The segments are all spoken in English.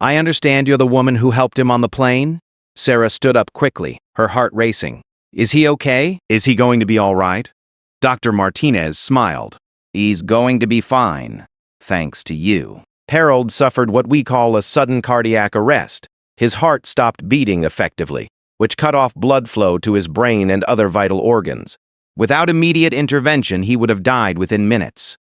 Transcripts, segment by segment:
I understand you're the woman who helped him on the plane? Sarah stood up quickly, her heart racing. Is he okay? Is he going to be all right? Dr. Martinez smiled. He's going to be fine, thanks to you. Harold suffered what we call a sudden cardiac arrest. His heart stopped beating effectively, which cut off blood flow to his brain and other vital organs. Without immediate intervention, he would have died within minutes.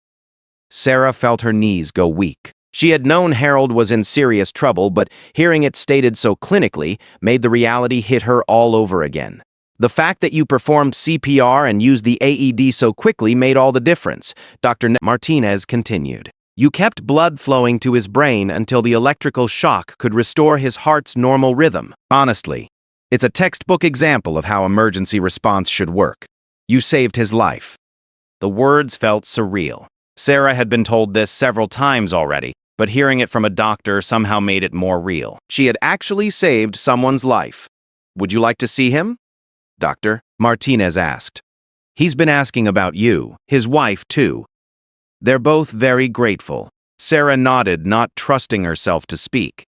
Sarah felt her knees go weak. She had known Harold was in serious trouble, but hearing it stated so clinically made the reality hit her all over again. The fact that you performed CPR and used the AED so quickly made all the difference, Dr. Martinez continued. You kept blood flowing to his brain until the electrical shock could restore his heart's normal rhythm. Honestly, it's a textbook example of how emergency response should work. You saved his life. The words felt surreal. Sarah had been told this several times already, but hearing it from a doctor somehow made it more real. She had actually saved someone's life. Would you like to see him? Dr. Martinez asked. He's been asking about you, his wife too. They're both very grateful. Sarah nodded, not trusting herself to speak.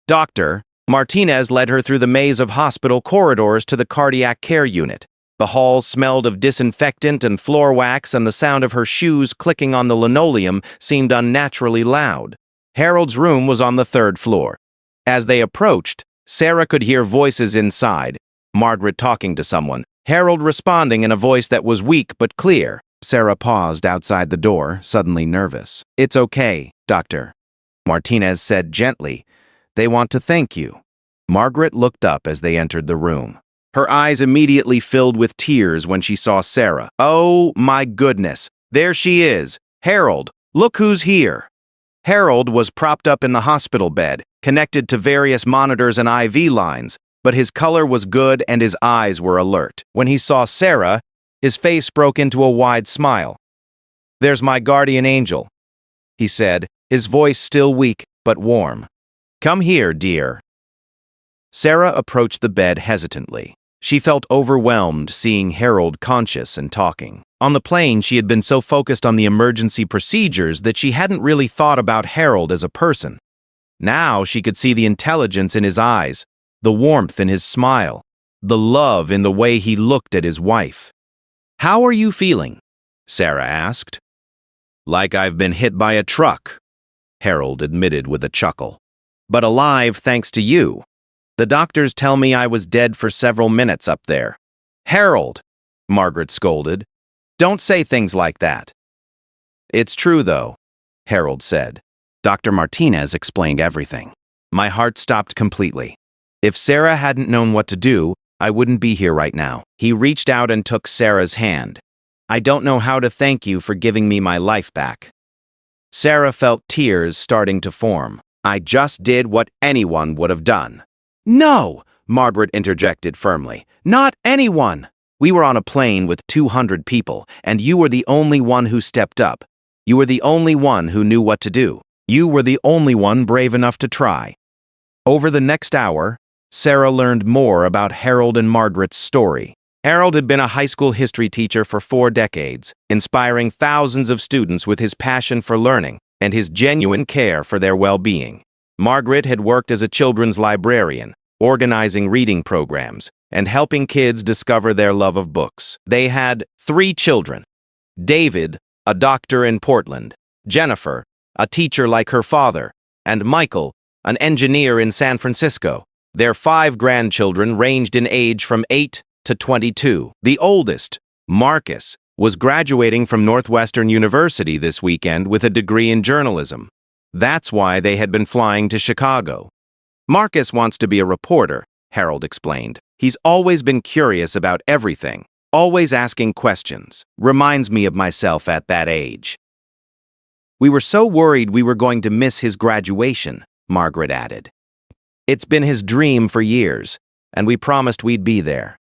Dr. Martinez led her through the maze of hospital corridors to the cardiac care unit. The hall smelled of disinfectant and floor wax, and the sound of her shoes clicking on the linoleum seemed unnaturally loud. Harold's room was on the 3rd floor. As they approached, Sarah could hear voices inside, Margaret talking to someone, Harold responding in a voice that was weak but clear. Sarah paused outside the door, suddenly nervous. It's okay, Doctor. Martinez said gently. They want to thank you. Margaret looked up as they entered the room. Her eyes immediately filled with tears when she saw Sarah. Oh, my goodness. There she is. Harold, look who's here. Harold was propped up in the hospital bed, connected to various monitors and IV lines, but his color was good and his eyes were alert. When he saw Sarah, his face broke into a wide smile. There's my guardian angel, he said, his voice still weak but warm. Come here, dear. Sarah approached the bed hesitantly. She felt overwhelmed seeing Harold conscious and talking. On the plane, she had been so focused on the emergency procedures that she hadn't really thought about Harold as a person. Now she could see the intelligence in his eyes, the warmth in his smile, the love in the way he looked at his wife. How are you feeling? Sarah asked. Like I've been hit by a truck, Harold admitted with a chuckle. But alive thanks to you. The doctors tell me I was dead for several minutes up there. Harold, Margaret scolded. Don't say things like that. It's true, though, Harold said. Dr. Martinez explained everything. My heart stopped completely. If Sarah hadn't known what to do, I wouldn't be here right now. He reached out and took Sarah's hand. I don't know how to thank you for giving me my life back. Sarah felt tears starting to form. I just did what anyone would have done. No, Margaret interjected firmly. Not anyone. We were on a plane with 200 people, and you were the only one who stepped up. You were the only one who knew what to do. You were the only one brave enough to try. Over the next hour, Sarah learned more about Harold and Margaret's story. Harold had been a high school history teacher for 4 decades, inspiring thousands of students with his passion for learning and his genuine care for their well-being. Margaret had worked as a children's librarian, organizing reading programs, and helping kids discover their love of books. They had 3 children. David, a doctor in Portland, Jennifer, a teacher like her father, and Michael, an engineer in San Francisco. Their 5 grandchildren ranged in age from 8 to 22. The oldest, Marcus, was graduating from Northwestern University this weekend with a degree in journalism. That's why they had been flying to Chicago. Marcus wants to be a reporter, Harold explained. He's always been curious about everything, always asking questions. Reminds me of myself at that age. We were so worried we were going to miss his graduation, Margaret added. It's been his dream for years, and we promised we'd be there.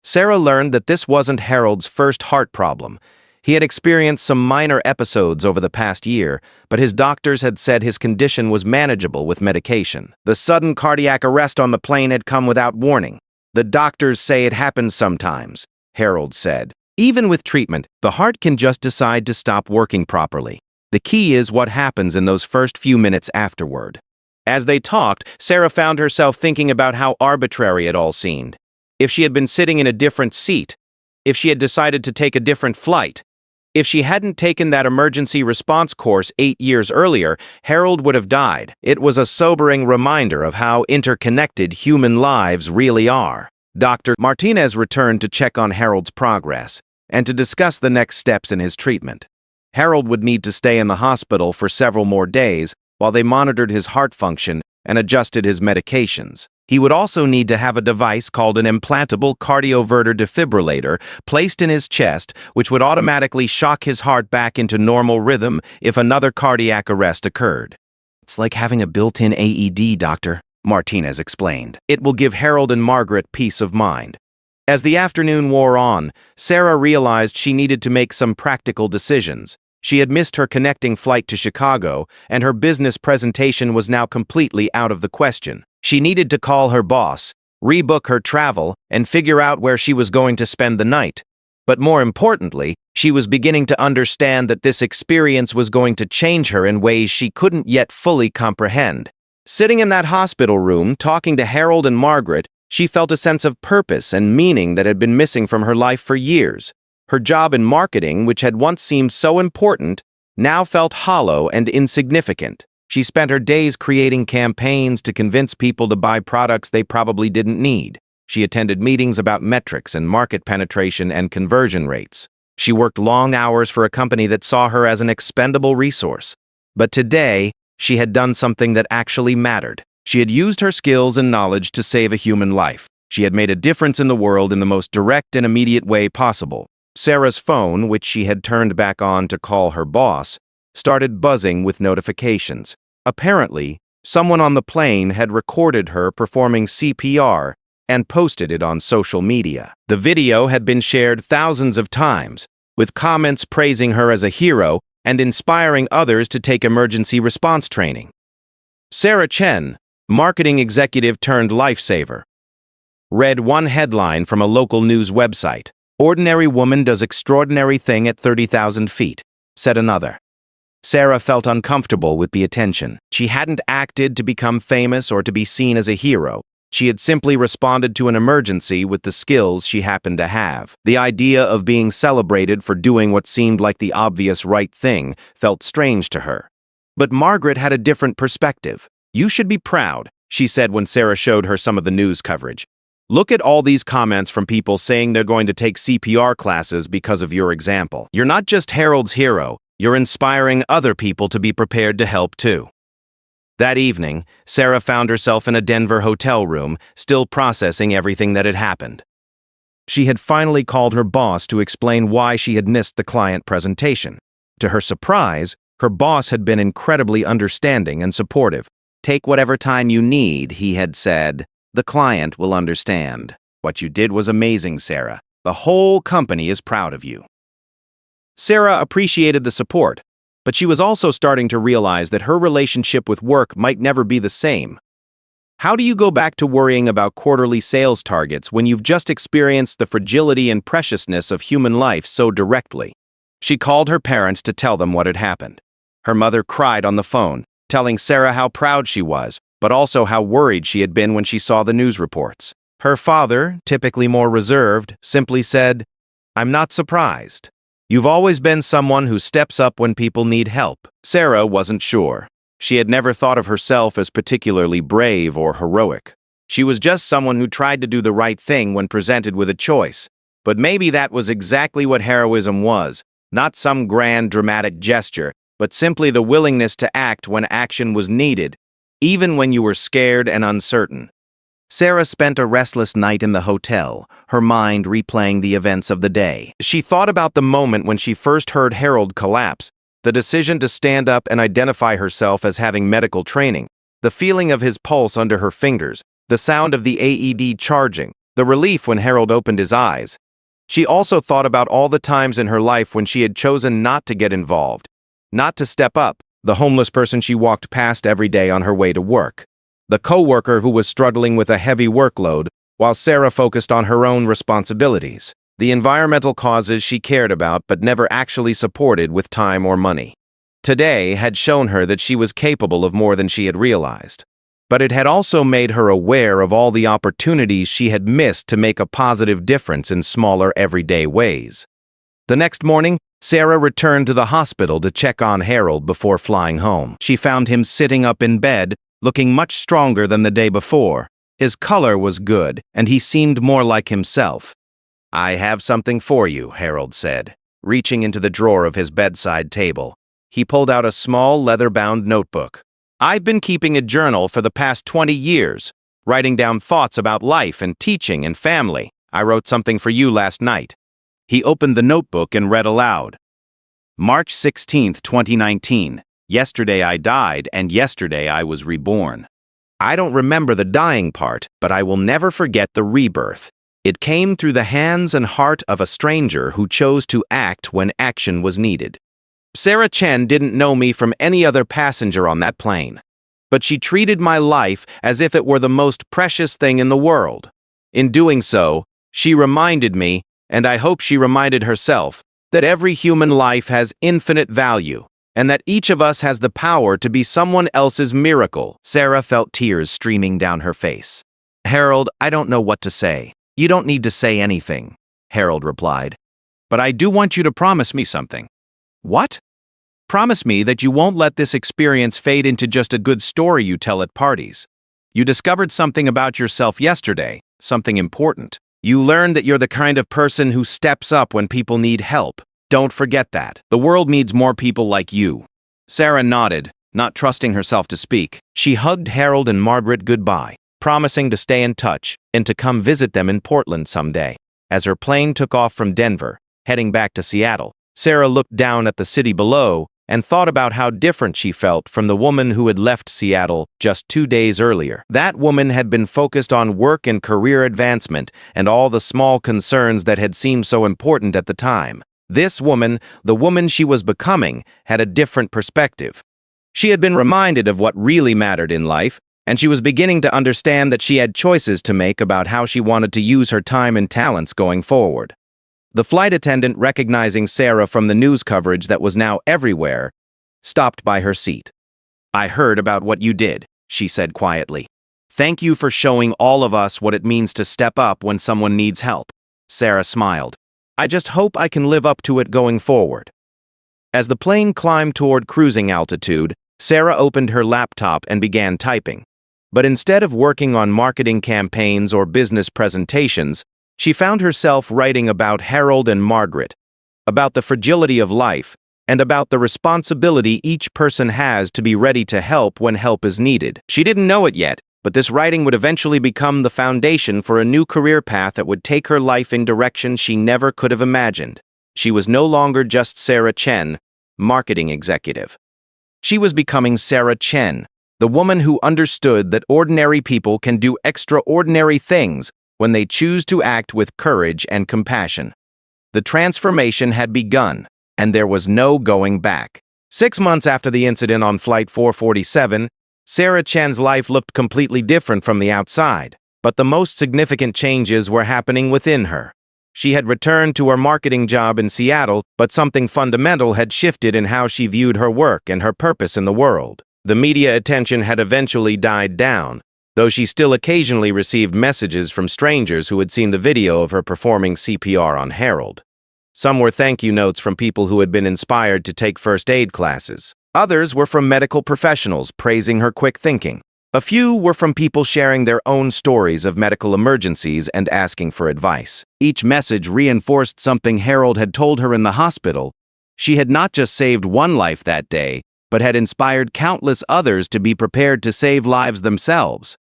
Sarah learned that this wasn't Harold's first heart problem. He had experienced some minor episodes over the past year, but his doctors had said his condition was manageable with medication. The sudden cardiac arrest on the plane had come without warning. The doctors say it happens sometimes, Harold said. Even with treatment, the heart can just decide to stop working properly. The key is what happens in those first few minutes afterward. As they talked, Sarah found herself thinking about how arbitrary it all seemed. If she had been sitting in a different seat, if she had decided to take a different flight, if she hadn't taken that emergency response course 8 years earlier, Harold would have died. It was a sobering reminder of how interconnected human lives really are. Dr. Martinez returned to check on Harold's progress and to discuss the next steps in his treatment. Harold would need to stay in the hospital for several more days while they monitored his heart function and adjusted his medications. He would also need to have a device called an implantable cardioverter defibrillator placed in his chest, which would automatically shock his heart back into normal rhythm if another cardiac arrest occurred. "It's like having a built-in AED, doctor," Martinez explained. "It will give Harold and Margaret peace of mind." As the afternoon wore on, Sarah realized she needed to make some practical decisions. She had missed her connecting flight to Chicago, and her business presentation was now completely out of the question. She needed to call her boss, rebook her travel, and figure out where she was going to spend the night. But more importantly, she was beginning to understand that this experience was going to change her in ways she couldn't yet fully comprehend. Sitting in that hospital room, talking to Harold and Margaret, she felt a sense of purpose and meaning that had been missing from her life for years. Her job in marketing, which had once seemed so important, now felt hollow and insignificant. She spent her days creating campaigns to convince people to buy products they probably didn't need. She attended meetings about metrics and market penetration and conversion rates. She worked long hours for a company that saw her as an expendable resource. But today, she had done something that actually mattered. She had used her skills and knowledge to save a human life. She had made a difference in the world in the most direct and immediate way possible. Sarah's phone, which she had turned back on to call her boss, started buzzing with notifications. Apparently, someone on the plane had recorded her performing CPR and posted it on social media. The video had been shared thousands of times, with comments praising her as a hero and inspiring others to take emergency response training. Sarah Chen, marketing executive turned lifesaver, read one headline from a local news website. "Ordinary woman does extraordinary thing at 30,000 feet, said another. Sarah felt uncomfortable with the attention. She hadn't acted to become famous or to be seen as a hero. She had simply responded to an emergency with the skills she happened to have. The idea of being celebrated for doing what seemed like the obvious right thing felt strange to her. But Margaret had a different perspective. "You should be proud," she said when Sarah showed her some of the news coverage. "Look at all these comments from people saying they're going to take CPR classes because of your example. You're not just Harold's hero, you're inspiring other people to be prepared to help too." That evening, Sarah found herself in a Denver hotel room, still processing everything that had happened. She had finally called her boss to explain why she had missed the client presentation. To her surprise, her boss had been incredibly understanding and supportive. "Take whatever time you need," he had said. "The client will understand. What you did was amazing, Sarah. The whole company is proud of you." Sarah appreciated the support, but she was also starting to realize that her relationship with work might never be the same. How do you go back to worrying about quarterly sales targets when you've just experienced the fragility and preciousness of human life so directly? She called her parents to tell them what had happened. Her mother cried on the phone, telling Sarah how proud she was, but also how worried she had been when she saw the news reports. Her father, typically more reserved, simply said, "I'm not surprised. You've always been someone who steps up when people need help." Sarah wasn't sure. She had never thought of herself as particularly brave or heroic. She was just someone who tried to do the right thing when presented with a choice. But maybe that was exactly what heroism was, not some grand dramatic gesture, but simply the willingness to act when action was needed, even when you were scared and uncertain. Sarah spent a restless night in the hotel, her mind replaying the events of the day. She thought about the moment when she first heard Harold collapse, the decision to stand up and identify herself as having medical training, the feeling of his pulse under her fingers, the sound of the AED charging, the relief when Harold opened his eyes. She also thought about all the times in her life when she had chosen not to get involved, not to step up, the homeless person she walked past every day on her way to work, the coworker who was struggling with a heavy workload while Sarah focused on her own responsibilities, the environmental causes she cared about but never actually supported with time or money. Today had shown her that she was capable of more than she had realized. but it had also made her aware of all the opportunities she had missed to make a positive difference in smaller everyday ways. The next morning, Sarah returned to the hospital to check on Harold before flying home. She found him sitting up in bed, looking much stronger than the day before. His color was good, and he seemed more like himself. "I have something for you," Harold said, reaching into the drawer of his bedside table. He pulled out a small, leather-bound notebook. "I've been keeping a journal for the past 20 years, writing down thoughts about life and teaching and family. I wrote something for you last night." He opened the notebook and read aloud. "March 16, 2019. Yesterday I died, and yesterday I was reborn. I don't remember the dying part, but I will never forget the rebirth. It came through the hands and heart of a stranger who chose to act when action was needed. Sarah Chen didn't know me from any other passenger on that plane, but she treated my life as if it were the most precious thing in the world. In doing so, she reminded me, and I hope she reminded herself, that every human life has infinite value, and that each of us has the power to be someone else's miracle." Sarah felt tears streaming down her face. "Harold, I don't know what to say." "You don't need to say anything," Harold replied. "But I do want you to promise me something." "What?" "Promise me that you won't let this experience fade into just a good story you tell at parties. You discovered something about yourself yesterday, something important. You learned that you're the kind of person who steps up when people need help. Don't forget that. The world needs more people like you." Sarah nodded, not trusting herself to speak. She hugged Harold and Margaret goodbye, promising to stay in touch and to come visit them in Portland someday. As her plane took off from Denver, heading back to Seattle, Sarah looked down at the city below and thought about how different she felt from the woman who had left Seattle just 2 days earlier. That woman had been focused on work and career advancement and all the small concerns that had seemed so important at the time. This woman, the woman she was becoming, had a different perspective. She had been reminded of what really mattered in life, and she was beginning to understand that she had choices to make about how she wanted to use her time and talents going forward. The flight attendant, recognizing Sarah from the news coverage that was now everywhere, stopped by her seat. "I heard about what you did," she said quietly. "Thank you for showing all of us what it means to step up when someone needs help." Sarah smiled. "I just hope I can live up to it going forward." As the plane climbed toward cruising altitude, Sarah opened her laptop and began typing. But instead of working on marketing campaigns or business presentations, she found herself writing about Harold and Margaret, about the fragility of life, and about the responsibility each person has to be ready to help when help is needed. She didn't know it yet, but this writing would eventually become the foundation for a new career path that would take her life in directions she never could have imagined. She was no longer just Sarah Chen, marketing executive. She was becoming Sarah Chen, the woman who understood that ordinary people can do extraordinary things when they choose to act with courage and compassion. The transformation had begun, and there was no going back. 6 months after the incident on Flight 447, Sarah Chen's life looked completely different from the outside, but the most significant changes were happening within her. She had returned to her marketing job in Seattle, but something fundamental had shifted in how she viewed her work and her purpose in the world. The media attention had eventually died down, though she still occasionally received messages from strangers who had seen the video of her performing CPR on Harold. Some were thank you notes from people who had been inspired to take first aid classes. Others were from medical professionals praising her quick thinking. A few were from people sharing their own stories of medical emergencies and asking for advice. Each message reinforced something Harold had told her in the hospital. She had not just saved one life that day, but had inspired countless others to be prepared to save lives themselves.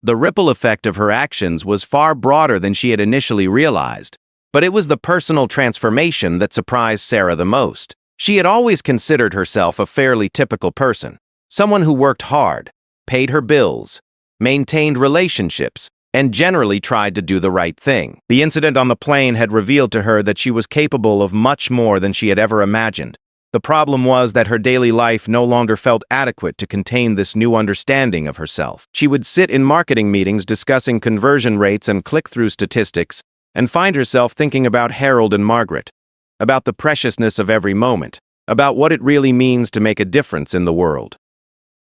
The ripple effect of her actions was far broader than she had initially realized, but it was the personal transformation that surprised Sarah the most. She had always considered herself a fairly typical person, someone who worked hard, paid her bills, maintained relationships, and generally tried to do the right thing. The incident on the plane had revealed to her that she was capable of much more than she had ever imagined. The problem was that her daily life no longer felt adequate to contain this new understanding of herself. She would sit in marketing meetings discussing conversion rates and click-through statistics and find herself thinking about Harold and Margaret, about the preciousness of every moment, about what it really means to make a difference in the world.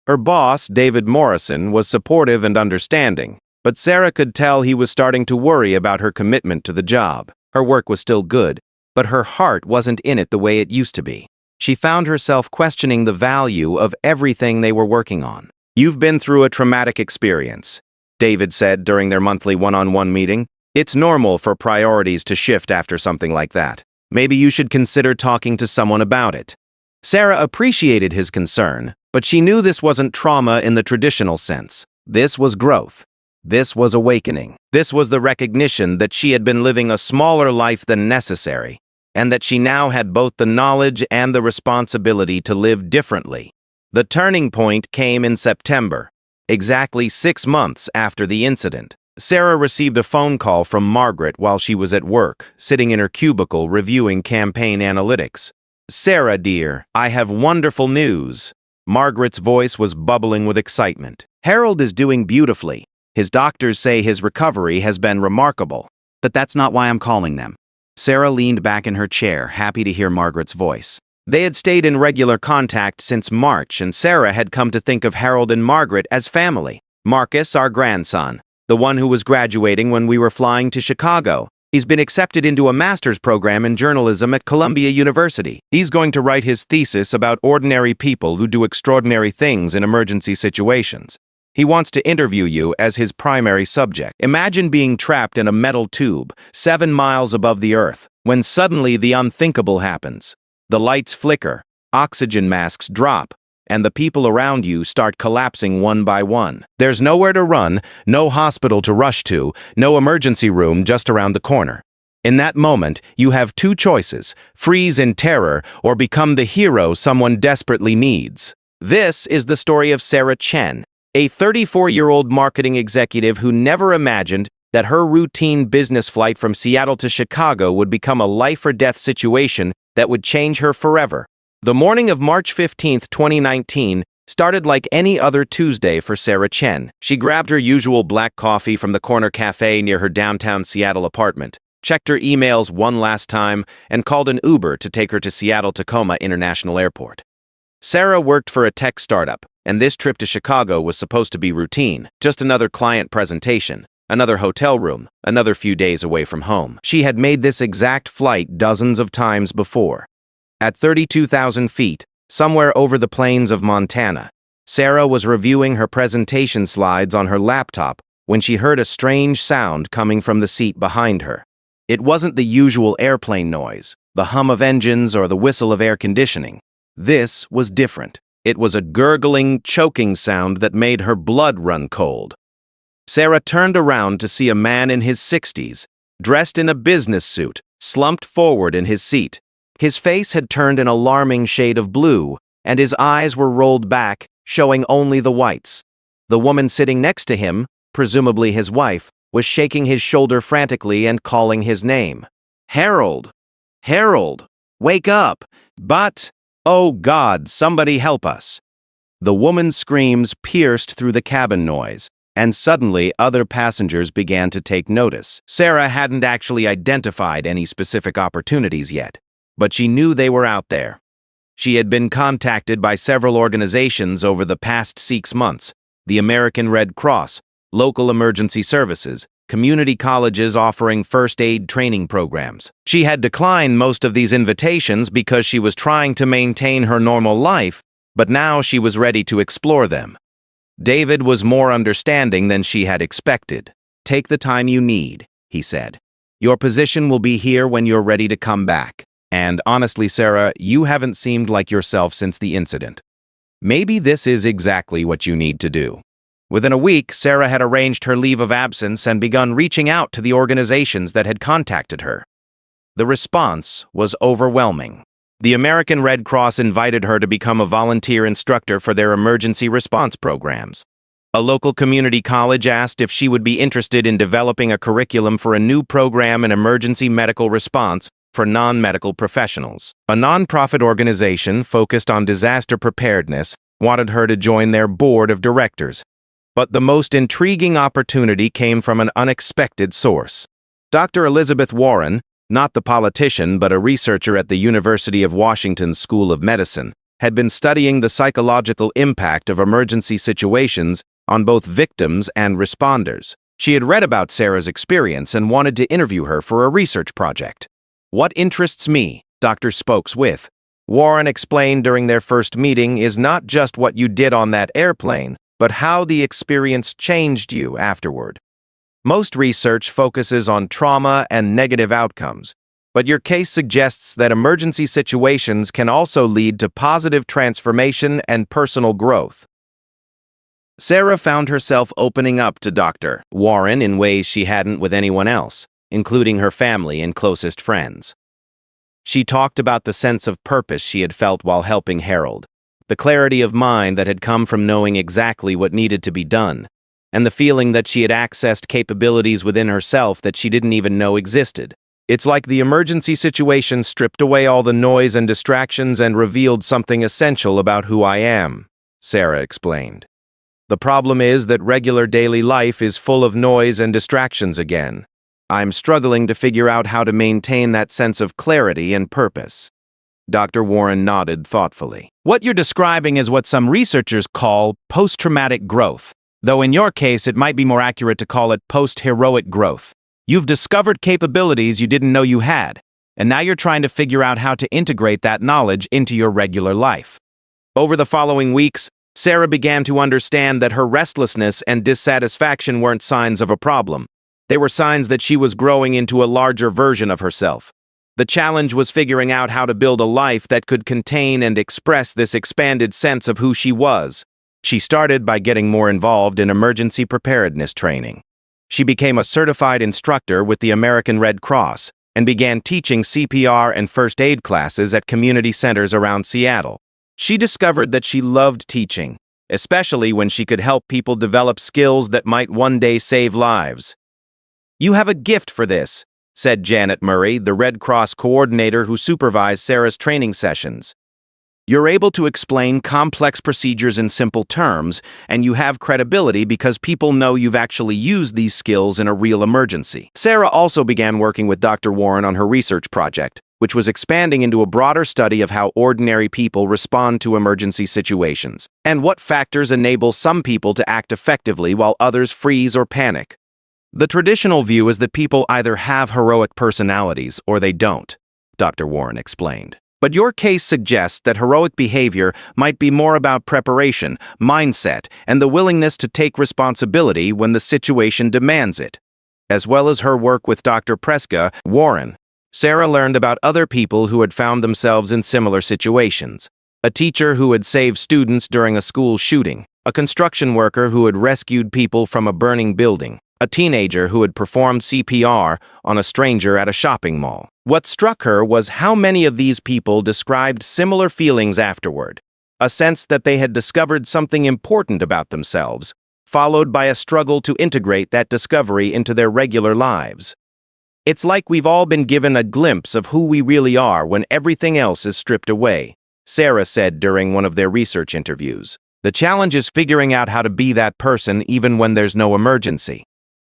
Her boss, David Morrison, was supportive and understanding, but Sarah could tell he was starting to worry about her commitment to the job. Her work was still good, but her heart wasn't in it the way it used to be. She found herself questioning the value of everything they were working on. "You've been through a traumatic experience," David said during their monthly one-on-one meeting. "It's normal for priorities to shift after something like that. Maybe you should consider talking to someone about it." Sarah appreciated his concern, but she knew this wasn't trauma in the traditional sense. This was growth. This was awakening. This was the recognition that she had been living a smaller life than necessary, and that she now had both the knowledge and the responsibility to live differently. The turning point came in September, exactly 6 months after the incident. Sarah received a phone call from Margaret while she was at work, sitting in her cubicle reviewing campaign analytics. "Sarah, dear, I have wonderful news." Margaret's voice was bubbling with excitement. "Harold is doing beautifully. His doctors say his recovery has been remarkable." "But that's not why I'm calling them." Sarah leaned back in her chair, happy to hear Margaret's voice. They had stayed in regular contact since March, and Sarah had come to think of Harold and Margaret as family. "Marcus, our grandson, the one who was graduating when we were flying to Chicago. He's been accepted into a master's program in journalism at Columbia University. He's going to write his thesis about ordinary people who do extraordinary things in emergency situations. He wants to interview you as his primary subject. Imagine being trapped in a metal tube, 7 miles above the earth, when suddenly the unthinkable happens. The lights flicker, oxygen masks drop, and the people around you start collapsing one by one. There's nowhere to run, no hospital to rush to, no emergency room just around the corner. In that moment, you have 2 choices: freeze in terror or become the hero someone desperately needs. This is the story of Sarah Chen, a 34-year-old marketing executive who never imagined that her routine business flight from Seattle to Chicago would become a life-or-death situation that would change her forever. The morning of March 15, 2019, started like any other Tuesday for Sarah Chen. She grabbed her usual black coffee from the corner cafe near her downtown Seattle apartment, checked her emails one last time, and called an Uber to take her to Seattle-Tacoma International Airport. Sarah worked for a tech startup, and this trip to Chicago was supposed to be routine, just another client presentation, another hotel room, another few days away from home. She had made this exact flight dozens of times before. At 32,000 feet, somewhere over the plains of Montana, Sarah was reviewing her presentation slides on her laptop when she heard a strange sound coming from the seat behind her. It wasn't the usual airplane noise, the hum of engines or the whistle of air conditioning. This was different. It was a gurgling, choking sound that made her blood run cold. Sarah turned around to see a man in his 60s, dressed in a business suit, slumped forward in his seat. His face had turned an alarming shade of blue, and his eyes were rolled back, showing only the whites. The woman sitting next to him, presumably his wife, was shaking his shoulder frantically and calling his name. "Harold! Harold! Wake up! But, oh God, somebody help us!" The woman's screams pierced through the cabin noise, and suddenly other passengers began to take notice. Sarah hadn't actually identified any specific opportunities yet, but she knew they were out there. She had been contacted by several organizations over the past 6 months: the American Red Cross, local emergency services, community colleges offering first aid training programs. She had declined most of these invitations because she was trying to maintain her normal life, but now she was ready to explore them. David was more understanding than she had expected. "Take the time you need," he said. "Your position will be here when you're ready to come back. And honestly, Sarah, you haven't seemed like yourself since the incident. Maybe this is exactly what you need to do." Within a week, Sarah had arranged her leave of absence and begun reaching out to the organizations that had contacted her. The response was overwhelming. The American Red Cross invited her to become a volunteer instructor for their emergency response programs. A local community college asked if she would be interested in developing a curriculum for a new program in emergency medical response for non-medical professionals. A nonprofit organization focused on disaster preparedness wanted her to join their board of directors. But the most intriguing opportunity came from an unexpected source. Dr. Elizabeth Warren, not the politician but a researcher at the University of Washington School of Medicine, had been studying the psychological impact of emergency situations on both victims and responders. She had read about Sarah's experience and wanted to interview her for a research project. "What interests me," Dr. Spokes with, Warren explained during their first meeting, "is not just what you did on that airplane, but how the experience changed you afterward. Most research focuses on trauma and negative outcomes, but your case suggests that emergency situations can also lead to positive transformation and personal growth." Sarah found herself opening up to Dr. Warren in ways she hadn't with anyone else, including her family and closest friends. She talked about the sense of purpose she had felt while helping Harold, the clarity of mind that had come from knowing exactly what needed to be done, and the feeling that she had accessed capabilities within herself that she didn't even know existed. "It's like the emergency situation stripped away all the noise and distractions and revealed something essential about who I am," Sarah explained. "The problem is that regular daily life is full of noise and distractions again. I'm struggling to figure out how to maintain that sense of clarity and purpose." Dr. Warren nodded thoughtfully. "What you're describing is what some researchers call post-traumatic growth, though in your case it might be more accurate to call it post-heroic growth. You've discovered capabilities you didn't know you had, and now you're trying to figure out how to integrate that knowledge into your regular life." Over the following weeks, Sarah began to understand that her restlessness and dissatisfaction weren't signs of a problem. They were signs that she was growing into a larger version of herself. The challenge was figuring out how to build a life that could contain and express this expanded sense of who she was. She started by getting more involved in emergency preparedness training. She became a certified instructor with the American Red Cross and began teaching CPR and first aid classes at community centers around Seattle. She discovered that she loved teaching, especially when she could help people develop skills that might one day save lives. "You have a gift for this," said Janet Murray, the Red Cross coordinator who supervised Sarah's training sessions. "You're able to explain complex procedures in simple terms, and you have credibility because people know you've actually used these skills in a real emergency." Sarah also began working with Dr. Warren on her research project, which was expanding into a broader study of how ordinary people respond to emergency situations, and what factors enable some people to act effectively while others freeze or panic. "The traditional view is that people either have heroic personalities or they don't," Dr. Warren explained. "But your case suggests that heroic behavior might be more about preparation, mindset, and the willingness to take responsibility when the situation demands it." As well as her work with Dr. Warren, Sarah learned about other people who had found themselves in similar situations. A teacher who had saved students during a school shooting, a construction worker who had rescued people from a burning building, a teenager who had performed CPR on a stranger at a shopping mall. What struck her was how many of these people described similar feelings afterward, a sense that they had discovered something important about themselves, followed by a struggle to integrate that discovery into their regular lives. "It's like we've all been given a glimpse of who we really are when everything else is stripped away," Sarah said during one of their research interviews. "The challenge is figuring out how to be that person even when there's no emergency."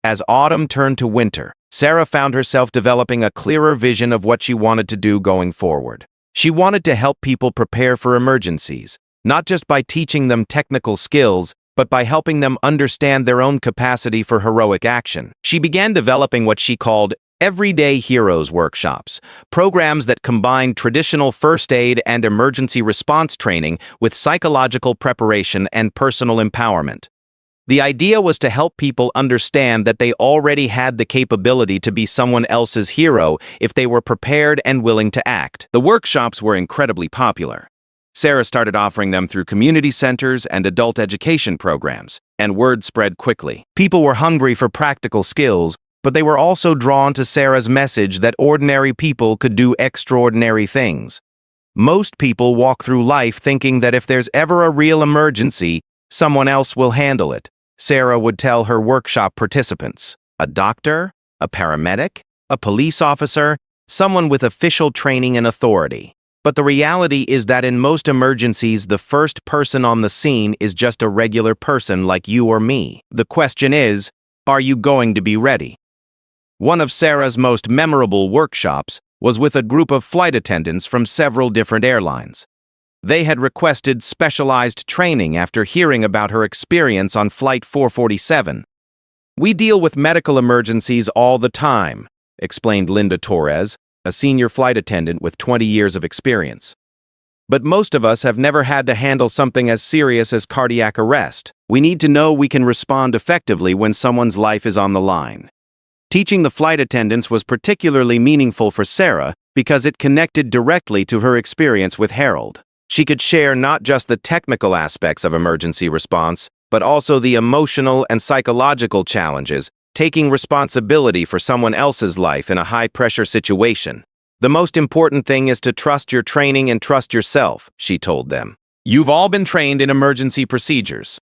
As autumn turned to winter, Sarah found herself developing a clearer vision of what she wanted to do going forward. She wanted to help people prepare for emergencies, not just by teaching them technical skills, but by helping them understand their own capacity for heroic action. She began developing what she called Everyday Heroes workshops, programs that combined traditional first aid and emergency response training with psychological preparation and personal empowerment. The idea was to help people understand that they already had the capability to be someone else's hero if they were prepared and willing to act. The workshops were incredibly popular. Sarah started offering them through community centers and adult education programs, and word spread quickly. People were hungry for practical skills, but they were also drawn to Sarah's message that ordinary people could do extraordinary things. Most people walk through life thinking that if there's ever a real emergency, someone else will handle it, Sarah would tell her workshop participants. A doctor, a paramedic, a police officer, someone with official training and authority. But the reality is that in most emergencies, the first person on the scene is just a regular person like you or me. The question is, are you going to be ready? One of Sarah's most memorable workshops was with a group of flight attendants from several different airlines. They had requested specialized training after hearing about her experience on Flight 447. "We deal with medical emergencies all the time," explained Linda Torres, a senior flight attendant with 20 years of experience. "But most of us have never had to handle something as serious as cardiac arrest. We need to know we can respond effectively when someone's life is on the line." Teaching the flight attendants was particularly meaningful for Sarah because it connected directly to her experience with Harold. She could share not just the technical aspects of emergency response, but also the emotional and psychological challenges, taking responsibility for someone else's life in a high-pressure situation. "The most important thing is to trust your training and trust yourself," she told them. "You've all been trained in emergency procedures.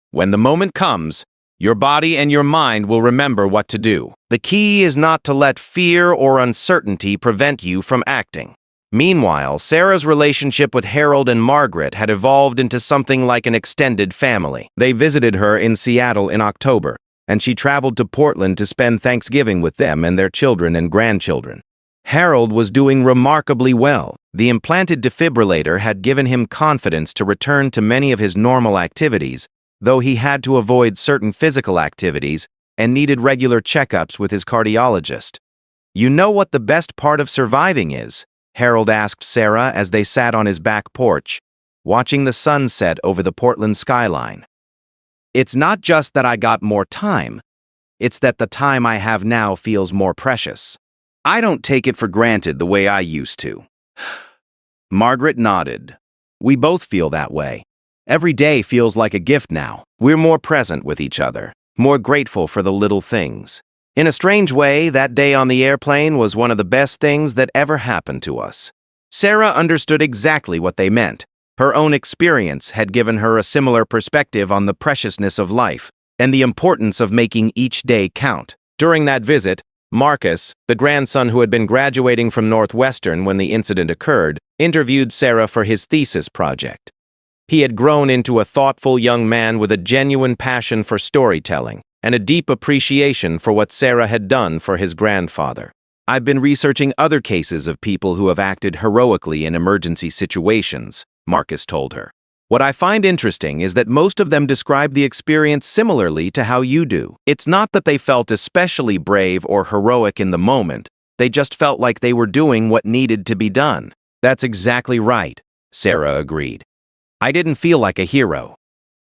When the moment comes, your body and your mind will remember what to do. The key is not to let fear or uncertainty prevent you from acting." Meanwhile, Sarah's relationship with Harold and Margaret had evolved into something like an extended family. They visited her in Seattle in October, and she traveled to Portland to spend Thanksgiving with them and their children and grandchildren. Harold was doing remarkably well. The implanted defibrillator had given him confidence to return to many of his normal activities, though he had to avoid certain physical activities and needed regular checkups with his cardiologist. "You know what the best part of surviving is?" Harold asked Sarah as they sat on his back porch, watching the sunset over the Portland skyline. "It's not just that I got more time, it's that the time I have now feels more precious. I don't take it for granted the way I used to." Margaret nodded. "We both feel that way. Every day feels like a gift now. We're more present with each other, more grateful for the little things. In a strange way, that day on the airplane was one of the best things that ever happened to us." Sarah understood exactly what they meant. Her own experience had given her a similar perspective on the preciousness of life and the importance of making each day count. During that visit, Marcus, the grandson who had been graduating from Northwestern when the incident occurred, interviewed Sarah for his thesis project. He had grown into a thoughtful young man with a genuine passion for storytelling and a deep appreciation for what Sarah had done for his grandfather. "I've been researching other cases of people who have acted heroically in emergency situations," Marcus told her. "What I find interesting is that most of them describe the experience similarly to how you do. It's not that they felt especially brave or heroic in the moment, they just felt like they were doing what needed to be done." "That's exactly right," Sarah agreed. "I didn't feel like a hero.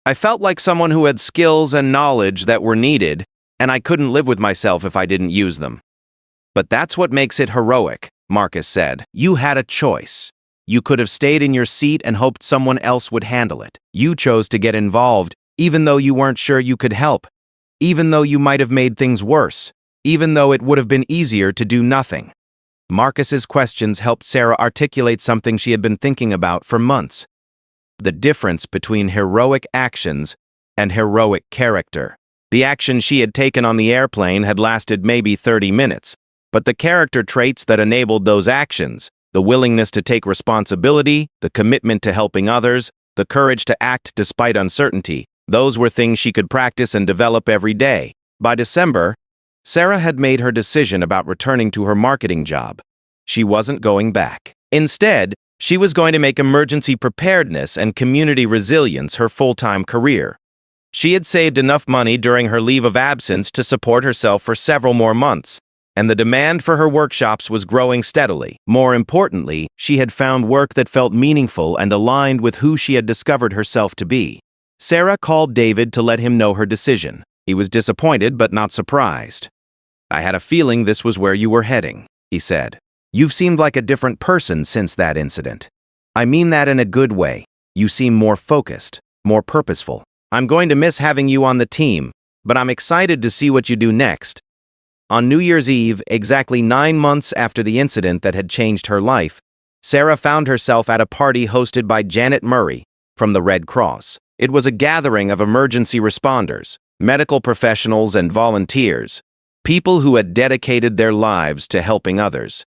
I felt like someone who had skills and knowledge that were needed, and I couldn't live with myself if I didn't use them." "But that's what makes it heroic," Marcus said. "You had a choice. You could have stayed in your seat and hoped someone else would handle it. You chose to get involved, even though you weren't sure you could help, even though you might have made things worse, even though it would have been easier to do nothing." Marcus's questions helped Sarah articulate something she had been thinking about for months: the difference between heroic actions and heroic character. The action she had taken on the airplane had lasted maybe 30 minutes, but the character traits that enabled those actions, the willingness to take responsibility, the commitment to helping others, the courage to act despite uncertainty, those were things she could practice and develop every day. By December, Sarah had made her decision about returning to her marketing job. She wasn't going back. Instead, she was going to make emergency preparedness and community resilience her full-time career. She had saved enough money during her leave of absence to support herself for several more months, and the demand for her workshops was growing steadily. More importantly, she had found work that felt meaningful and aligned with who she had discovered herself to be. Sarah called David to let him know her decision. He was disappointed but not surprised. "I had a feeling this was where you were heading," he said. "You've seemed like a different person since that incident. I mean that in a good way. You seem more focused, more purposeful. I'm going to miss having you on the team, but I'm excited to see what you do next." On New Year's Eve, exactly 9 months after the incident that had changed her life, Sarah found herself at a party hosted by Janet Murray from the Red Cross. It was a gathering of emergency responders, medical professionals, and volunteers, people who had dedicated their lives to helping others.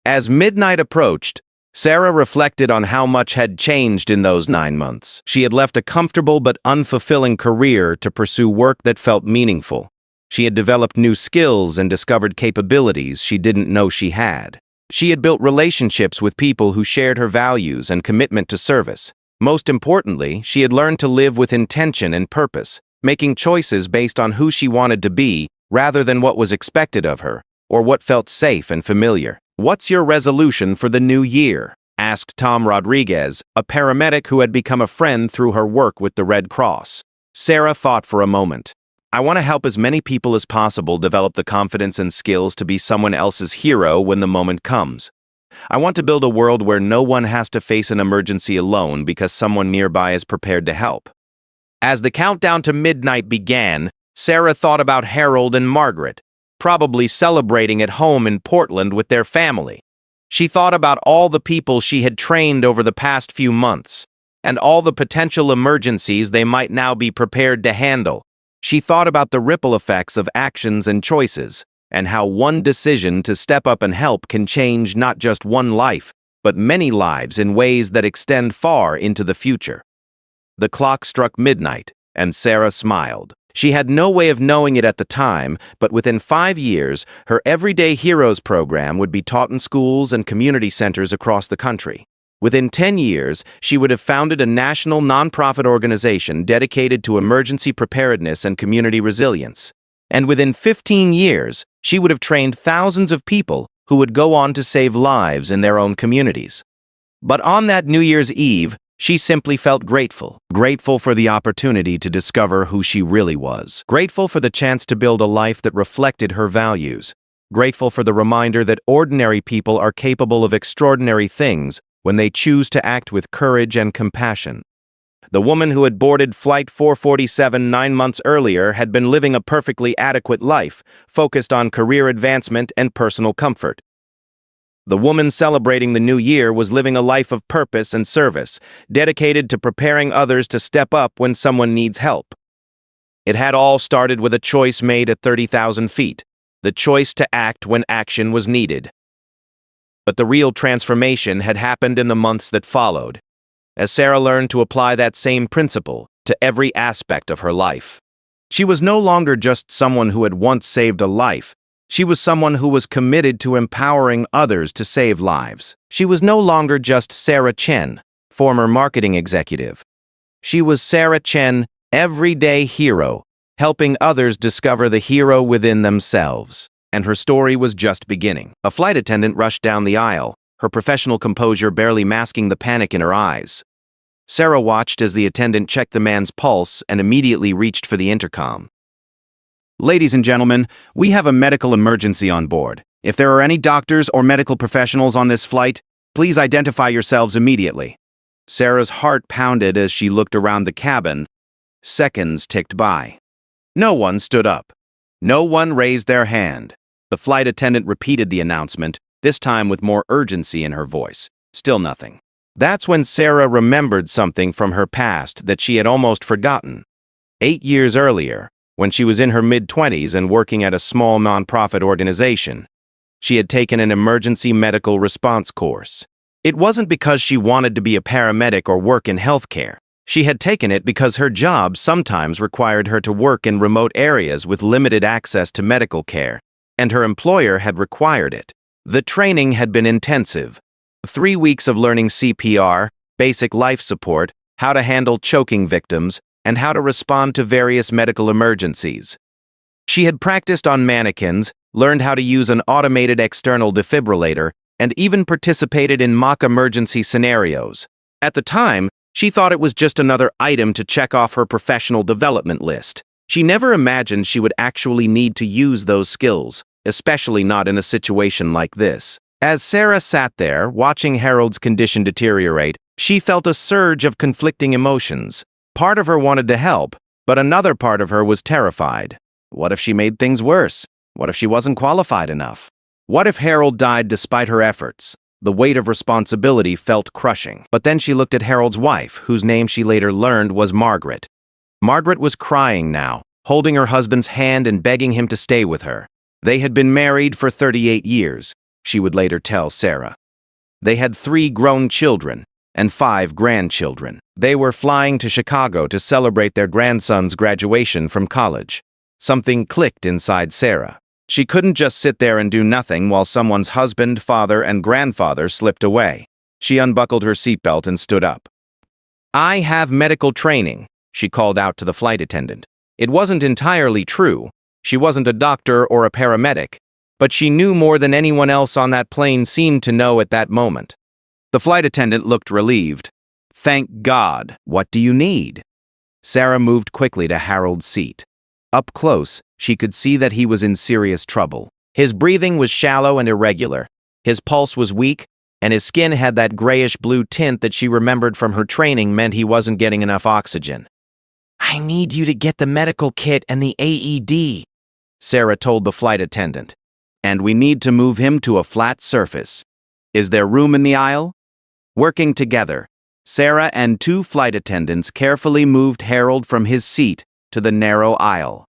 As midnight approached, Sarah reflected on how much had changed in those 9 months. She had left a comfortable but unfulfilling career to pursue work that felt meaningful. She had developed new skills and discovered capabilities she didn't know she had. She had built relationships with people who shared her values and commitment to service. Most importantly, she had learned to live with intention and purpose, making choices based on who she wanted to be rather than what was expected of her, or what felt safe and familiar. "What's your resolution for the new year?" asked Tom Rodriguez, a paramedic who had become a friend through her work with the Red Cross. Sarah thought for a moment. "I want to help as many people as possible develop the confidence and skills to be someone else's hero when the moment comes. I want to build a world where no one has to face an emergency alone because someone nearby is prepared to help." As the countdown to midnight began, Sarah thought about Harold and Margaret, probably celebrating at home in Portland with their family. She thought about all the people she had trained over the past few months, and all the potential emergencies they might now be prepared to handle. She thought about the ripple effects of actions and choices, and how one decision to step up and help can change not just one life, but many lives in ways that extend far into the future. The clock struck midnight, and Sarah smiled. She had no way of knowing it at the time, but within 5 years, her Everyday Heroes program would be taught in schools and community centers across the country. Within 10 years, she would have founded a national nonprofit organization dedicated to emergency preparedness and community resilience. And within 15 years, she would have trained thousands of people who would go on to save lives in their own communities. But on that New Year's Eve, she simply felt grateful. Grateful for the opportunity to discover who she really was. Grateful for the chance to build a life that reflected her values. Grateful for the reminder that ordinary people are capable of extraordinary things when they choose to act with courage and compassion. The woman who had boarded Flight 447 9 months earlier had been living a perfectly adequate life, focused on career advancement and personal comfort. The woman celebrating the new year was living a life of purpose and service, dedicated to preparing others to step up when someone needs help. It had all started with a choice made at 30,000 feet, the choice to act when action was needed. But the real transformation had happened in the months that followed, as Sarah learned to apply that same principle to every aspect of her life. She was no longer just someone who had once saved a life. She was someone who was committed to empowering others to save lives. She was no longer just Sarah Chen, former marketing executive. She was Sarah Chen, everyday hero, helping others discover the hero within themselves. And her story was just beginning. A flight attendant rushed down the aisle, her professional composure barely masking the panic in her eyes. Sarah watched as the attendant checked the man's pulse and immediately reached for the intercom. "Ladies and gentlemen, we have a medical emergency on board. If there are any doctors or medical professionals on this flight, please identify yourselves immediately." Sarah's heart pounded as she looked around the cabin. Seconds ticked by. No one stood up. No one raised their hand. The flight attendant repeated the announcement, this time with more urgency in her voice. Still nothing. That's when Sarah remembered something from her past that she had almost forgotten. 8 years earlier, when she was in her mid-20s and working at a small nonprofit organization, she had taken an emergency medical response course. It wasn't because she wanted to be a paramedic or work in healthcare. She had taken it because her job sometimes required her to work in remote areas with limited access to medical care, and her employer had required it. The training had been intensive. 3 weeks of learning CPR, basic life support, how to handle choking victims, and how to respond to various medical emergencies. She had practiced on mannequins, learned how to use an automated external defibrillator, and even participated in mock emergency scenarios. At the time, she thought it was just another item to check off her professional development list. She never imagined she would actually need to use those skills, especially not in a situation like this. As Sarah sat there, watching Harold's condition deteriorate, she felt a surge of conflicting emotions. Part of her wanted to help, but another part of her was terrified. What if she made things worse? What if she wasn't qualified enough? What if Harold died despite her efforts? The weight of responsibility felt crushing. But then she looked at Harold's wife, whose name she later learned was Margaret. Margaret was crying now, holding her husband's hand and begging him to stay with her. They had been married for 38 years, she would later tell Sarah. They had 3 grown children and 5 grandchildren. They were flying to Chicago to celebrate their grandson's graduation from college. Something clicked inside Sarah. She couldn't just sit there and do nothing while someone's husband, father, and grandfather slipped away. She unbuckled her seatbelt and stood up. "I have medical training," she called out to the flight attendant. It wasn't entirely true. She wasn't a doctor or a paramedic, but she knew more than anyone else on that plane seemed to know at that moment. The flight attendant looked relieved. "Thank God. What do you need?" Sarah moved quickly to Harold's seat. Up close, she could see that he was in serious trouble. His breathing was shallow and irregular. His pulse was weak, and his skin had that grayish-blue tint that she remembered from her training meant he wasn't getting enough oxygen. "I need you to get the medical kit and the AED," Sarah told the flight attendant. "And we need to move him to a flat surface. Is there room in the aisle?" Working together, Sarah and two flight attendants carefully moved Harold from his seat to the narrow aisle.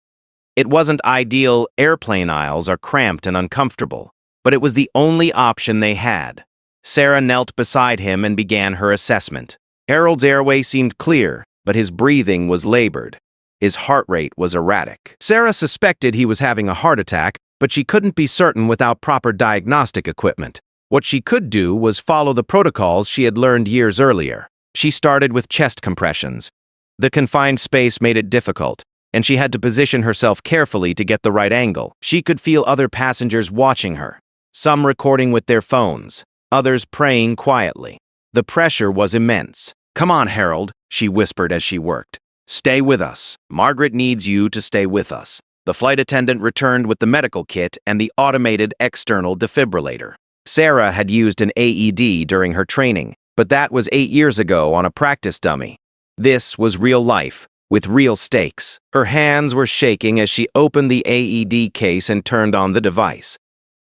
It wasn't ideal. Airplane aisles are cramped and uncomfortable, but it was the only option they had. Sarah knelt beside him and began her assessment. Harold's airway seemed clear, but his breathing was labored. His heart rate was erratic. Sarah suspected he was having a heart attack, but she couldn't be certain without proper diagnostic equipment. What she could do was follow the protocols she had learned years earlier. She started with chest compressions. The confined space made it difficult, and she had to position herself carefully to get the right angle. She could feel other passengers watching her, some recording with their phones, others praying quietly. The pressure was immense. "Come on, Harold," she whispered as she worked. "Stay with us. Margaret needs you to stay with us." The flight attendant returned with the medical kit and the automated external defibrillator. Sarah had used an AED during her training, but that was 8 years ago on a practice dummy. This was real life, with real stakes. Her hands were shaking as she opened the AED case and turned on the device.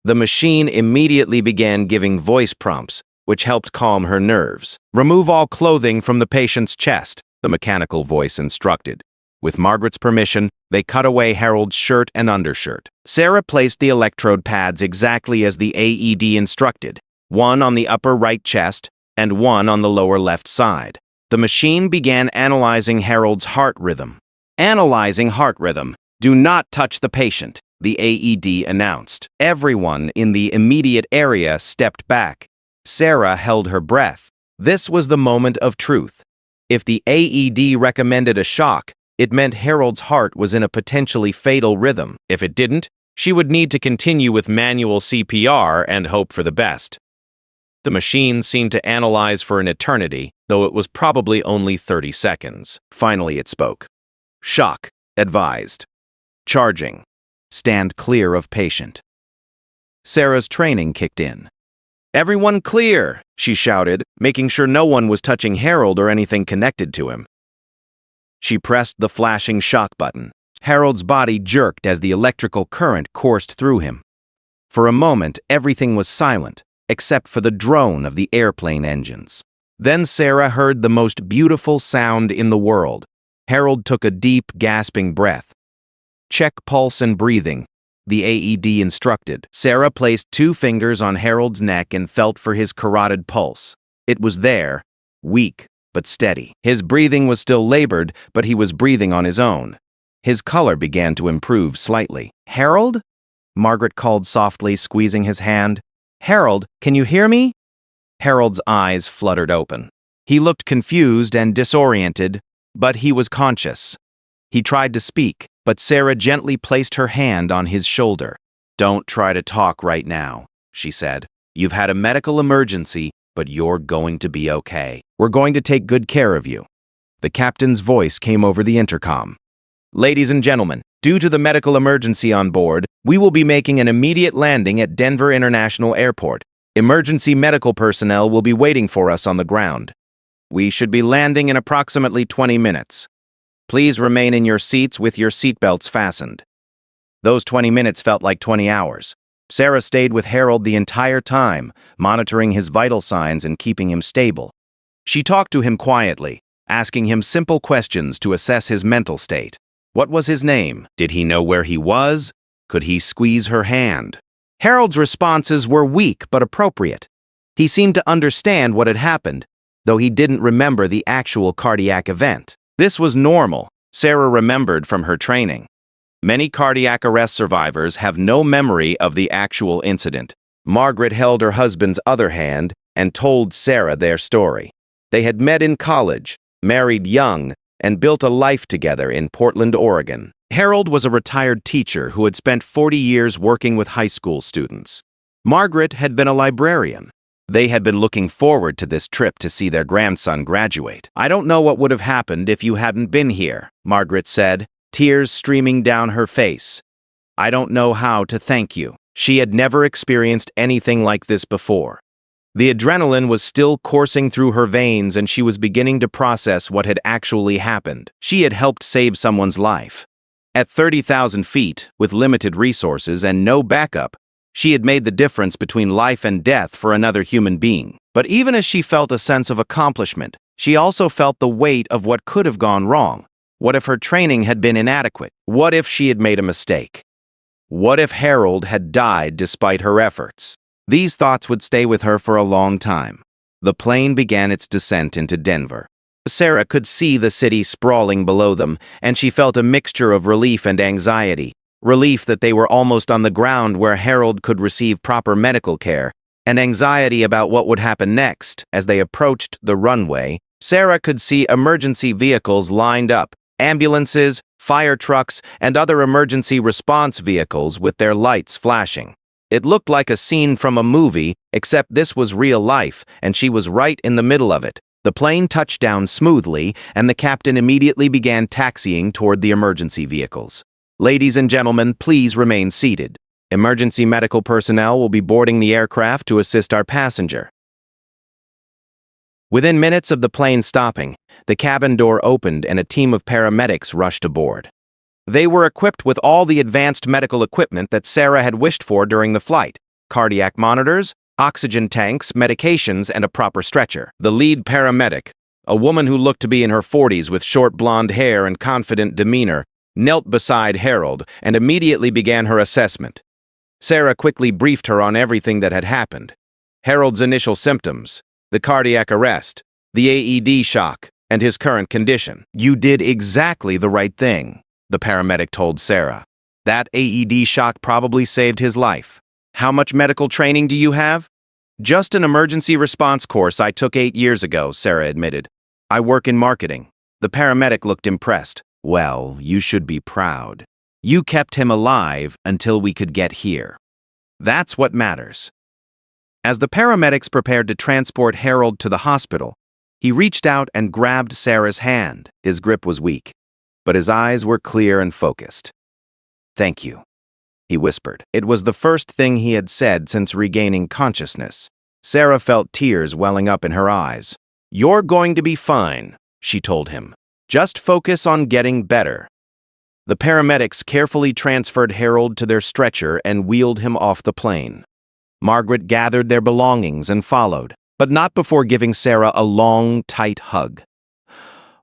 The machine immediately began giving voice prompts, which helped calm her nerves. "Remove all clothing from the patient's chest," the mechanical voice instructed. With Margaret's permission, they cut away Harold's shirt and undershirt. Sarah placed the electrode pads exactly as the AED instructed, one on the upper right chest and one on the lower left side. The machine began analyzing Harold's heart rhythm. "Analyzing heart rhythm. Do not touch the patient," the AED announced. Everyone in the immediate area stepped back. Sarah held her breath. This was the moment of truth. If the AED recommended a shock, it meant Harold's heart was in a potentially fatal rhythm. If it didn't, she would need to continue with manual CPR and hope for the best. The machine seemed to analyze for an eternity, though it was probably only 30 seconds. Finally it spoke. "Shock advised. Charging. Stand clear of patient." Sarah's training kicked in. "Everyone clear," she shouted, making sure no one was touching Harold or anything connected to him. She pressed the flashing shock button. Harold's body jerked as the electrical current coursed through him. For a moment, everything was silent, except for the drone of the airplane engines. Then Sarah heard the most beautiful sound in the world. Harold took a deep, gasping breath. "Check pulse and breathing," the AED instructed. Sarah placed 2 fingers on Harold's neck and felt for his carotid pulse. It was there, weak but steady. His breathing was still labored, but he was breathing on his own. His color began to improve slightly. "Harold?" Margaret called softly, squeezing his hand. "Harold, can you hear me?" Harold's eyes fluttered open. He looked confused and disoriented, but he was conscious. He tried to speak, but Sarah gently placed her hand on his shoulder. "Don't try to talk right now," she said. "You've had a medical emergency, but you're going to be okay. We're going to take good care of you." The captain's voice came over the intercom. "Ladies and gentlemen, due to the medical emergency on board, we will be making an immediate landing at Denver International Airport. Emergency medical personnel will be waiting for us on the ground. We should be landing in approximately 20 minutes. Please remain in your seats with your seatbelts fastened." Those 20 minutes felt like 20 hours. Sarah stayed with Harold the entire time, monitoring his vital signs and keeping him stable. She talked to him quietly, asking him simple questions to assess his mental state. What was his name? Did he know where he was? Could he squeeze her hand? Harold's responses were weak but appropriate. He seemed to understand what had happened, though he didn't remember the actual cardiac event. This was normal, Sarah remembered from her training. Many cardiac arrest survivors have no memory of the actual incident. Margaret held her husband's other hand and told Sarah their story. They had met in college, married young, and built a life together in Portland, Oregon. Harold was a retired teacher who had spent 40 years working with high school students. Margaret had been a librarian. They had been looking forward to this trip to see their grandson graduate. "I don't know what would have happened if you hadn't been here," Margaret said, tears streaming down her face. "I don't know how to thank you." She had never experienced anything like this before. The adrenaline was still coursing through her veins, and she was beginning to process what had actually happened. She had helped save someone's life. At 30,000 feet, with limited resources and no backup, she had made the difference between life and death for another human being. But even as she felt a sense of accomplishment, she also felt the weight of what could have gone wrong. What if her training had been inadequate? What if she had made a mistake? What if Harold had died despite her efforts? These thoughts would stay with her for a long time. The plane began its descent into Denver. Sarah could see the city sprawling below them, and she felt a mixture of relief and anxiety. Relief that they were almost on the ground where Harold could receive proper medical care, and anxiety about what would happen next. As they approached the runway, Sarah could see emergency vehicles lined up, ambulances, fire trucks, and other emergency response vehicles with their lights flashing. It looked like a scene from a movie, except this was real life, and she was right in the middle of it. The plane touched down smoothly, and the captain immediately began taxiing toward the emergency vehicles. "Ladies and gentlemen, please remain seated. Emergency medical personnel will be boarding the aircraft to assist our passenger." Within minutes of the plane stopping, the cabin door opened and a team of paramedics rushed aboard. They were equipped with all the advanced medical equipment that Sarah had wished for during the flight: cardiac monitors, oxygen tanks, medications, and a proper stretcher. The lead paramedic, a woman who looked to be in her 40s with short blonde hair and confident demeanor, knelt beside Harold and immediately began her assessment. Sarah quickly briefed her on everything that had happened: Harold's initial symptoms, the cardiac arrest, the AED shock, and his current condition. "You did exactly the right thing," the paramedic told Sarah. "That AED shock probably saved his life. How much medical training do you have?" "Just an emergency response course I took 8 years ago," Sarah admitted. "I work in marketing." The paramedic looked impressed. "Well, you should be proud. You kept him alive until we could get here. That's what matters." As the paramedics prepared to transport Harold to the hospital, he reached out and grabbed Sarah's hand. His grip was weak, but his eyes were clear and focused. "Thank you," he whispered. It was the first thing he had said since regaining consciousness. Sarah felt tears welling up in her eyes. "You're going to be fine," she told him. "Just focus on getting better." The paramedics carefully transferred Harold to their stretcher and wheeled him off the plane. Margaret gathered their belongings and followed, but not before giving Sarah a long, tight hug.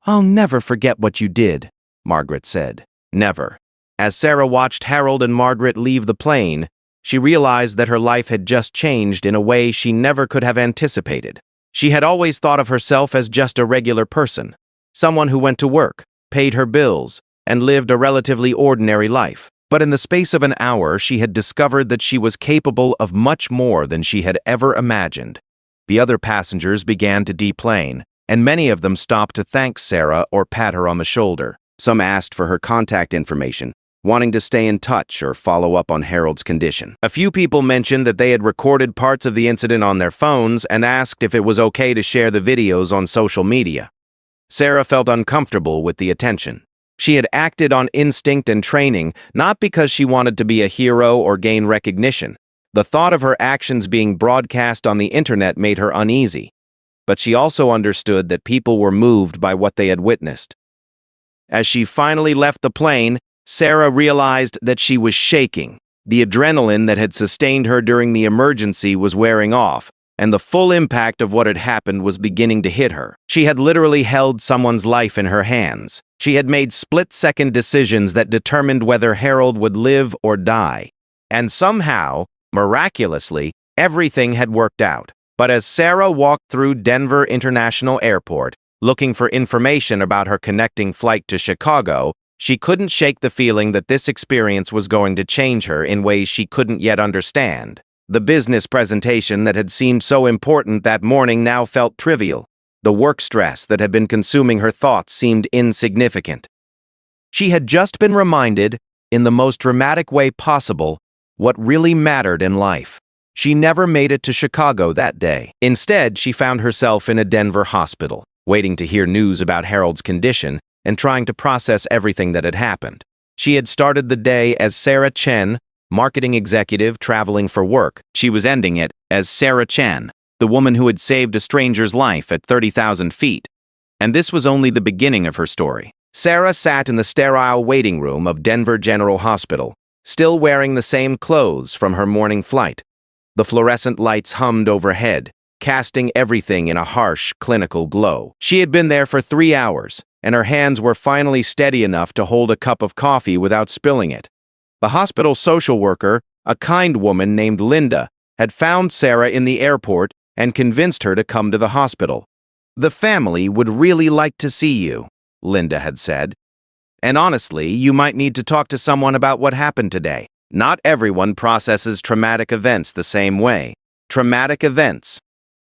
"I'll never forget what you did," Margaret said. Never. As Sarah watched Harold and Margaret leave the plane, she realized that her life had just changed in a way she never could have anticipated. She had always thought of herself as just a regular person, someone who went to work, paid her bills, and lived a relatively ordinary life. But in the space of an hour, she had discovered that she was capable of much more than she had ever imagined. The other passengers began to deplane, and many of them stopped to thank Sarah or pat her on the shoulder. Some asked for her contact information, wanting to stay in touch or follow up on Harold's condition. A few people mentioned that they had recorded parts of the incident on their phones and asked if it was okay to share the videos on social media. Sarah felt uncomfortable with the attention. She had acted on instinct and training, not because she wanted to be a hero or gain recognition. The thought of her actions being broadcast on the internet made her uneasy. But she also understood that people were moved by what they had witnessed. As she finally left the plane, Sarah realized that she was shaking. The adrenaline that had sustained her during the emergency was wearing off, and the full impact of what had happened was beginning to hit her. She had literally held someone's life in her hands. She had made split-second decisions that determined whether Harold would live or die. And somehow, miraculously, everything had worked out. But as Sarah walked through Denver International Airport, looking for information about her connecting flight to Chicago, She couldn't shake the feeling that this experience was going to change her in ways she couldn't yet understand. The business presentation that had seemed so important that morning now felt trivial. The work stress that had been consuming her thoughts seemed insignificant. She had just been reminded, in the most dramatic way possible, what really mattered in life. She never made it to Chicago that day. Instead, she found herself in a Denver hospital, waiting to hear news about Harold's condition and trying to process everything that had happened. She had started the day as Sarah Chen, marketing executive traveling for work. She was ending it as Sarah Chen, the woman who had saved a stranger's life at 30,000 feet. And this was only the beginning of her story. Sarah sat in the sterile waiting room of Denver General Hospital, still wearing the same clothes from her morning flight. The fluorescent lights hummed overhead, casting everything in a harsh, clinical glow. She had been there for 3 hours, and her hands were finally steady enough to hold a cup of coffee without spilling it. The hospital social worker, a kind woman named Linda, had found Sarah in the airport and convinced her to come to the hospital. "The family would really like to see you," Linda had said. "And honestly, you might need to talk to someone about what happened today. Not everyone processes traumatic events the same way." Traumatic events.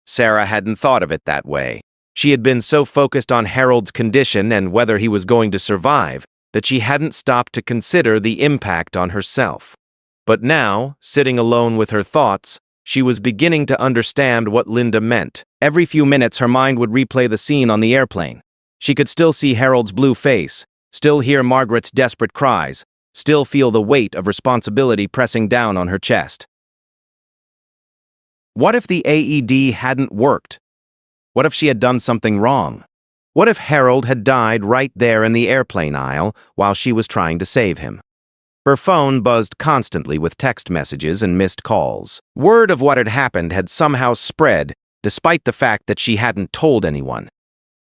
Sarah hadn't thought of it that way. She had been so focused on Harold's condition and whether he was going to survive that she hadn't stopped to consider the impact on herself. But now, sitting alone with her thoughts, she was beginning to understand what Linda meant. Every few minutes her mind would replay the scene on the airplane. She could still see Harold's blue face, still hear Margaret's desperate cries, still feel the weight of responsibility pressing down on her chest. What if the AED hadn't worked? What if she had done something wrong? What if Harold had died right there in the airplane aisle while she was trying to save him? Her phone buzzed constantly with text messages and missed calls. Word of what had happened had somehow spread, despite the fact that she hadn't told anyone.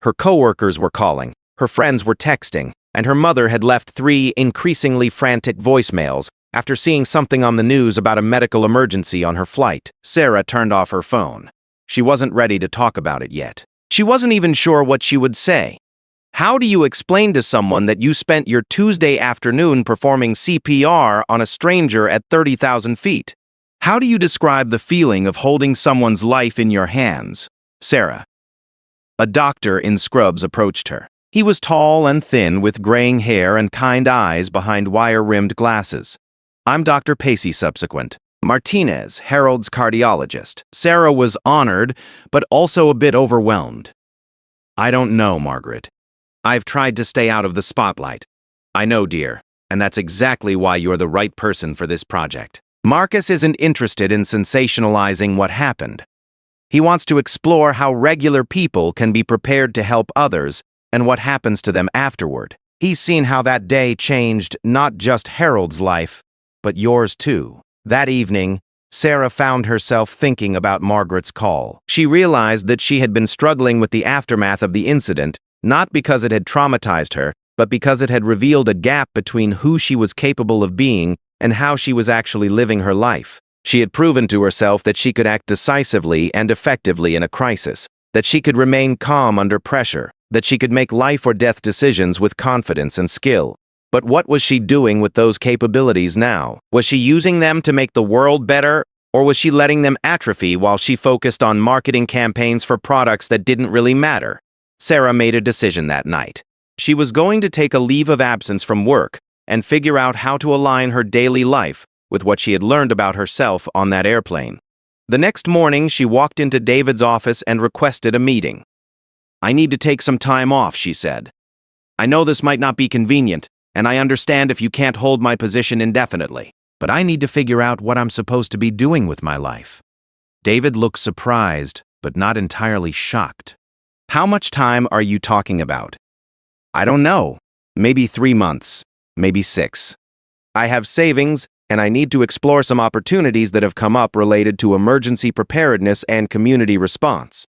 Her coworkers were calling, her friends were texting, and her mother had left 3 increasingly frantic voicemails after seeing something on the news about a medical emergency on her flight. Sarah turned off her phone. She wasn't ready to talk about it yet. She wasn't even sure what she would say. How do you explain to someone that you spent your Tuesday afternoon performing CPR on a stranger at 30,000 feet? How do you describe the feeling of holding someone's life in your hands? Sarah. A doctor in scrubs approached her. He was tall and thin with graying hair and kind eyes behind wire-rimmed glasses. "I'm Dr. Pacey subsequent. Martinez, Harold's cardiologist." Sarah was honored, but also a bit overwhelmed. "I don't know, Margaret. I've tried to stay out of the spotlight." "I know, dear, and that's exactly why you're the right person for this project." Marcus isn't interested in sensationalizing what happened. He wants to explore how regular people can be prepared to help others and what happens to them afterward. He's seen how that day changed not just Harold's life, but yours too. That evening, Sarah found herself thinking about Margaret's call. She realized that she had been struggling with the aftermath of the incident, not because it had traumatized her, but because it had revealed a gap between who she was capable of being and how she was actually living her life. She had proven to herself that she could act decisively and effectively in a crisis, that she could remain calm under pressure, that she could make life or death decisions with confidence and skill. But what was she doing with those capabilities now? Was she using them to make the world better, or was she letting them atrophy while she focused on marketing campaigns for products that didn't really matter? Sarah made a decision that night. She was going to take a leave of absence from work and figure out how to align her daily life with what she had learned about herself on that airplane. The next morning, she walked into David's office and requested a meeting. "I need to take some time off," she said. "I know this might not be convenient, and I understand if you can't hold my position indefinitely, but I need to figure out what I'm supposed to be doing with my life." David looked surprised, but not entirely shocked. "How much time are you talking about?" "I don't know. Maybe 3 months, maybe 6. I have savings, and I need to explore some opportunities that have come up related to emergency preparedness and community response."